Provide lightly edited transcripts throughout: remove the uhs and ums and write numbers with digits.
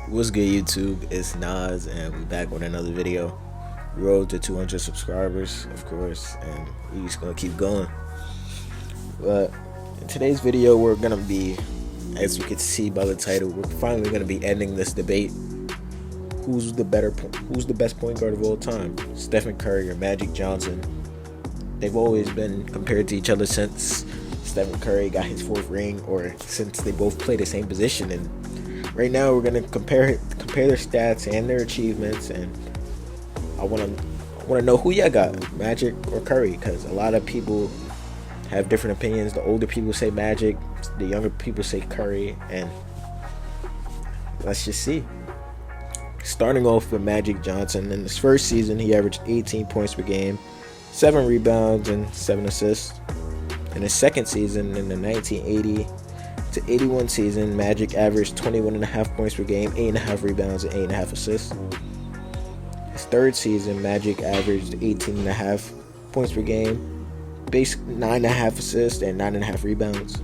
What's good, YouTube? It's Nas, and we back with another video. Road to 200 subscribers, of course, and we just gonna keep going. But in today's video, we're gonna be, as you can see by the title, we're finally gonna be ending this debate. Who's the best point guard of all time? Stephen Curry or Magic Johnson? They've always been compared to each other since Stephen Curry got his fourth ring, or since they both play the same position. And right now, we're gonna compare their stats and their achievements, and I wanna know who y'all got, Magic or Curry, because a lot of people have different opinions. The older people say Magic, the younger people say Curry, and let's just see. Starting off with Magic Johnson, in his first season, he averaged 18 points per game, 7 rebounds, and 7 assists. In his second season, in the 1980 to 81 season, Magic averaged 21.5 points per game, 8.5 rebounds, and 8.5 assists. His third season, Magic averaged 18.5 points per game, 9.5 assists, and 9.5 rebounds.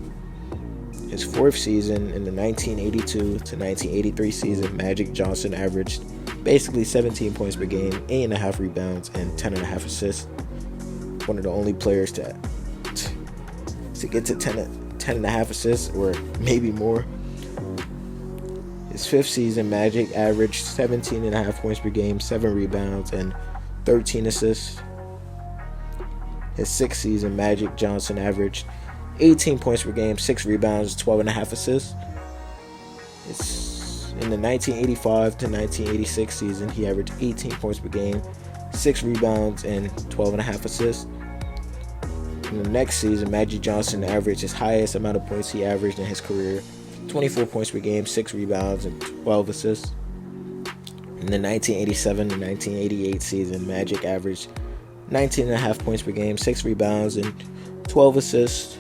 His fourth season, in the 1982 to 1983 season, Magic Johnson averaged basically 17 points per game, 8.5 rebounds, and 10.5 assists. One of the only players to get to 10.5 assists, or maybe more. His fifth season, Magic averaged 17.5 points per game, 7 rebounds, and 13 assists. His sixth season, Magic Johnson averaged 18 points per game, 6 rebounds, 12.5 assists. In the 1985 to 1986 season, he averaged 18 points per game, 6 rebounds, and 12.5 assists. In the next season, Magic Johnson averaged his highest amount of points he averaged in his career, 24 points per game, 6 rebounds, and 12 assists. In the 1987 to 1988 season, Magic averaged 19.5 points per game, 6 rebounds, and 12 assists.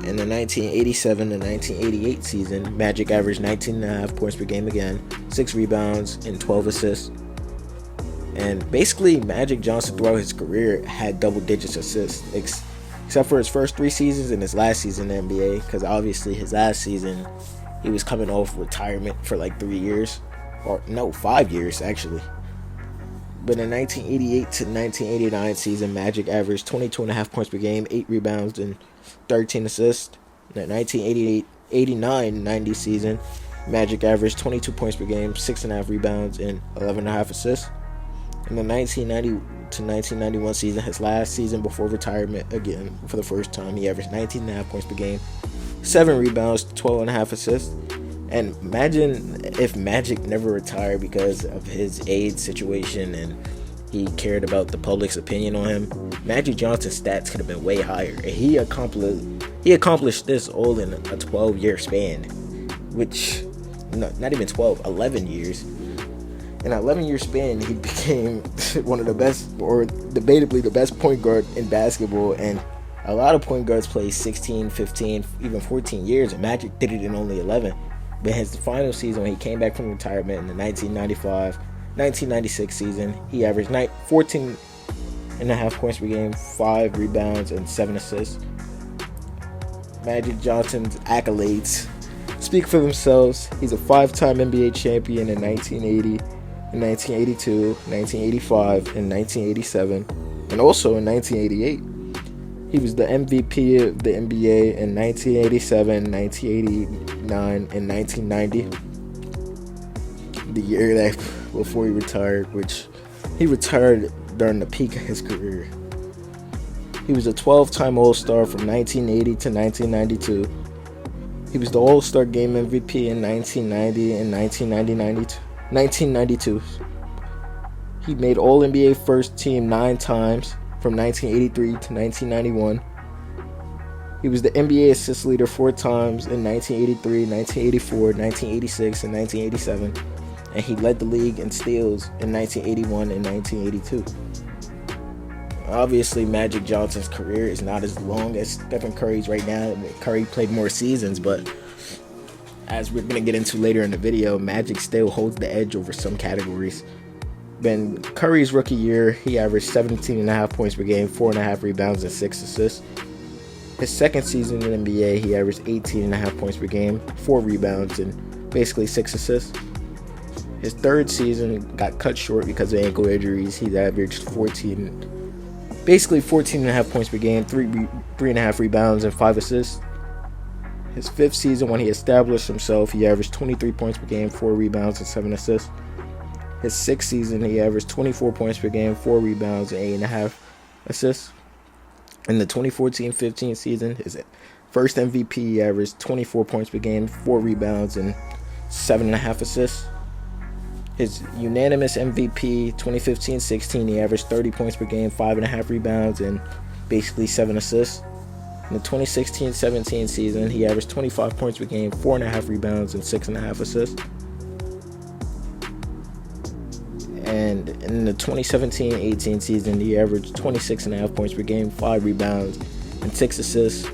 In the 1987 to 1988 season, Magic averaged 19.5 points per game again, 6 rebounds, and 12 assists. And basically, Magic Johnson throughout his career had double digits assists, except for his first 3 seasons and his last season in the NBA, because obviously his last season, he was coming off retirement for like 3 years, or no, 5 years actually. But in the 1988 to 1989 season, Magic averaged 22.5 points per game, 8 rebounds, and 13 assists. In the 1988-89-90 season, Magic averaged 22 points per game, 6.5 rebounds, and 11.5 assists. In the 1990 to 1991 season, his last season before retirement again for the first time, he averaged 19.5 points per game, 7 rebounds, 12.5 assists. And imagine if Magic never retired because of his AIDS situation and he cared about the public's opinion on him. Magic Johnson's stats could have been way higher. And he accomplished this all in a 12-year span, which, not even 12, 11 years. In an 11-year span, he became one of the best, or debatably the best point guard in basketball. And a lot of point guards play 16, 15, even 14 years, and Magic did it in only 11. But his final season, when he came back from retirement in the 1995-1996 season, he averaged 14.5 points per game, 5 rebounds, and 7 assists. Magic Johnson's accolades speak for themselves. He's a 5-time NBA champion in 1980, in 1982, 1985, and 1987, and also in 1988. He was the MVP of the NBA in 1987, 1989, and 1990. The year that before he retired, which he retired during the peak of his career. He was a 12-time All-Star from 1980 to 1992. He was the All-Star Game MVP in 1990 and 1992. He made All-NBA First Team 9 times, from 1983 to 1991. He was the NBA assist leader 4 times in 1983, 1984, 1986, and 1987. And he led the league in steals in 1981 and 1982. Obviously, Magic Johnson's career is not as long as Stephen Curry's right now. Curry played more seasons, but as we're going to get into later in the video, Magic still holds the edge over some categories. In Curry's rookie year, he averaged 17.5 points per game, 4.5 rebounds, and 6 assists. His second season in the NBA, he averaged 18.5 points per game, 4 rebounds, and basically 6 assists. His third season got cut short because of ankle injuries. He averaged 14 and a half points per game, 3.5 rebounds, and 5 assists. His fifth season, when he established himself, he averaged 23 points per game, 4 rebounds, and 7 assists. His sixth season, he averaged 24 points per game, 4 rebounds, and 8.5 assists. In the 2014-15 season, his first MVP, he averaged 24 points per game, 4 rebounds, and 7.5 assists. His unanimous MVP 2015-16, he averaged 30 points per game, 5.5 rebounds, and basically 7 assists. In the 2016-17 season, he averaged 25 points per game, 4.5 rebounds, and 6.5 assists. And in the 2017-18 season, he averaged 26.5 points per game, 5 rebounds, and 6 assists.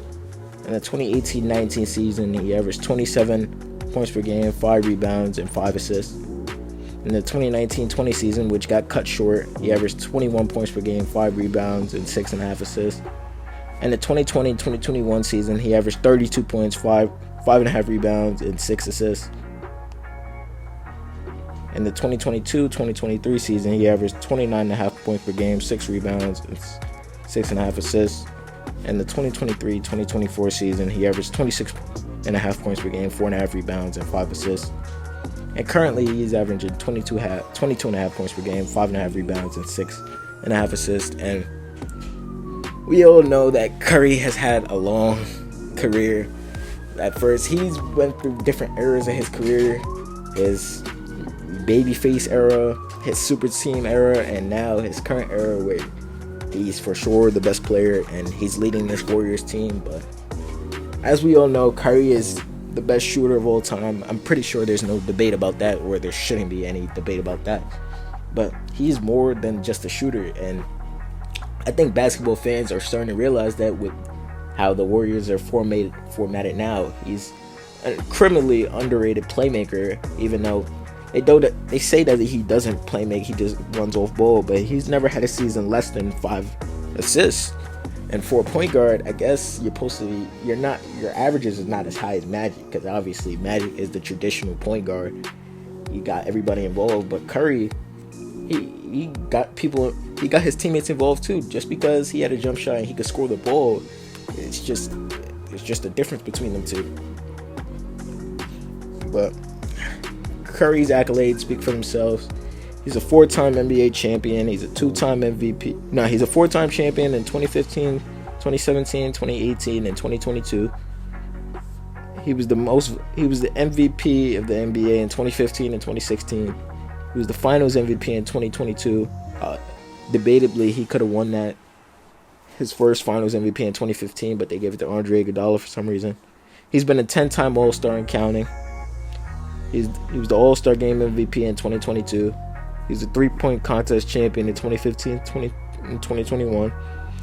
In the 2018-19 season, he averaged 27 points per game, 5 rebounds, and 5 assists. In the 2019-20 season, which got cut short, he averaged 21 points per game, 5 rebounds, and 6.5 assists. In the 2020-2021 season, he averaged 32 points, 5.5 rebounds, and 6 assists. In the 2022-2023 season, he averaged 29.5 points per game, 6 rebounds, and 6.5 assists. In the 2023-2024 season, he averaged 26.5 points per game, 4.5 rebounds, and 5 assists. And currently, he's averaging 22.5 points per game, 5.5 rebounds, and 6.5 assists. And we all know that Curry has had a long career. At first, he's went through different eras of his career. His babyface era, his super team era, and now his current era where he's for sure the best player and he's leading this Warriors team. But as we all know, Curry is the best shooter of all time. I'm pretty sure there's no debate about that, or there shouldn't be any debate about that. But he's more than just a shooter, and I think basketball fans are starting to realize that with how the Warriors are formatted now. He's a criminally underrated playmaker, even though they say that he doesn't play make, he just runs off ball, but he's never had a season less than 5 assists. And for a point guard, I guess your averages is not as high as Magic, because obviously Magic is the traditional point guard. You got everybody involved, but Curry, he got his teammates involved too. Just because he had a jump shot and he could score the ball, it's just a difference between them two. But Curry's accolades speak for themselves. He's a 4-time NBA champion. He's a 2-time MVP. No, he's a 4-time champion in 2015, 2017, 2018, and 2022. He was the MVP of the NBA in 2015 and 2016. He was the Finals MVP in 2022. Debatably, he could have won that, his first Finals MVP in 2015, but they gave it to Andre Iguodala for some reason. He's been a 10-time All-Star and counting. He was the All-Star Game MVP in 2022. He's a 3-point contest champion in 2015 and 2021.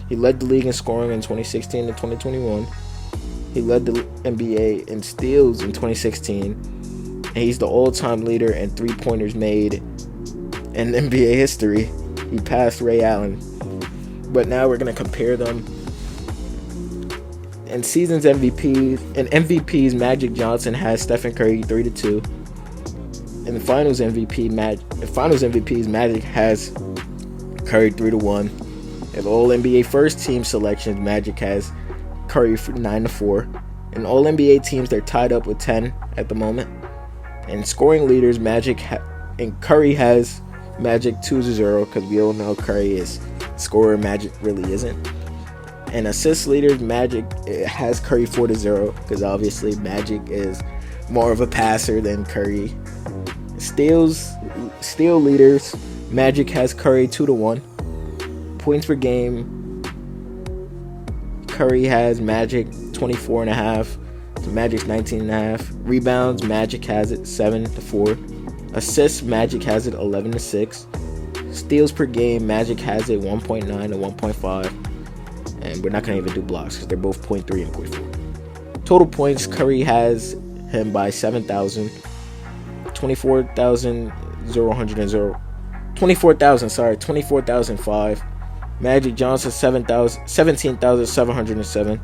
He led the league in scoring in 2016 and 2021. He led the NBA in steals in 2016. And he's the all-time leader in 3-pointers made in NBA history. He passed Ray Allen. But now we're going to compare them. In seasons MVPs, Magic Johnson has Stephen Curry 3-2. In the Finals MVPs, Magic has Curry 3-1. In all NBA first team selections, Magic has Curry 9-4. In all NBA teams, they're tied up with 10 at the moment. And scoring leaders, and Curry has Magic 2-0, because we all know Curry is scorer, Magic really isn't. And assist leaders, Magic has Curry 4-0, because obviously Magic is more of a passer than Curry. Steal leaders, Magic has Curry 2-1. Points per game, Curry has Magic 24.5. So Magic's 19.5. Rebounds, Magic has it 7-4. Assists, Magic has it 11-6. Steals per game, Magic has it 1.9 to 1.5. And we're not going to even do blocks because they're both 0.3 and 0.4. Total points, Curry has him by 7,000. 24,005. Magic Johnson 17,707.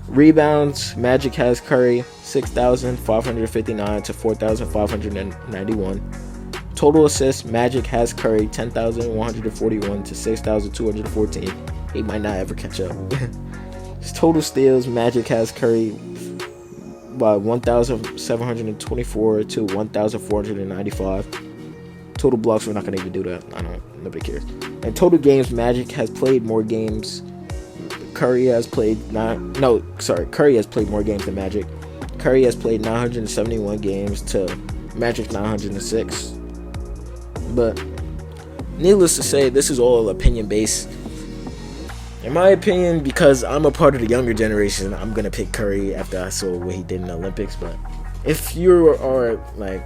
Rebounds, Magic has Curry 6,559 to 4,591. Total assists, Magic has Curry 10,141 to 6,214. He might not ever catch up. Total steals, Magic has Curry by 1,724 to 1,495. Total blocks, we're not gonna even do that. Nobody cares. And total games, Magic has played more games. Curry has played Curry has played more games than Magic. Curry has played 971 games to Magic's 906. But needless to say, this is all opinion based. In my opinion, because I'm a part of the younger generation, I'm gonna pick Curry after I saw what he did in the Olympics. But if you are like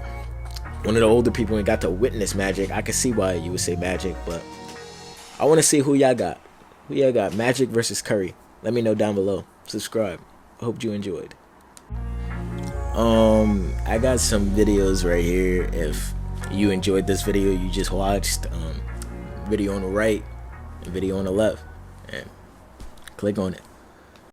one of the older people and got to witness Magic, I can see why you would say Magic. But I want to see who y'all got. Who y'all got? Magic versus Curry. Let me know down below. Subscribe. I hope you enjoyed. I got some videos right here. If you enjoyed this video you just watched, video on the right and video on the left, and click on it.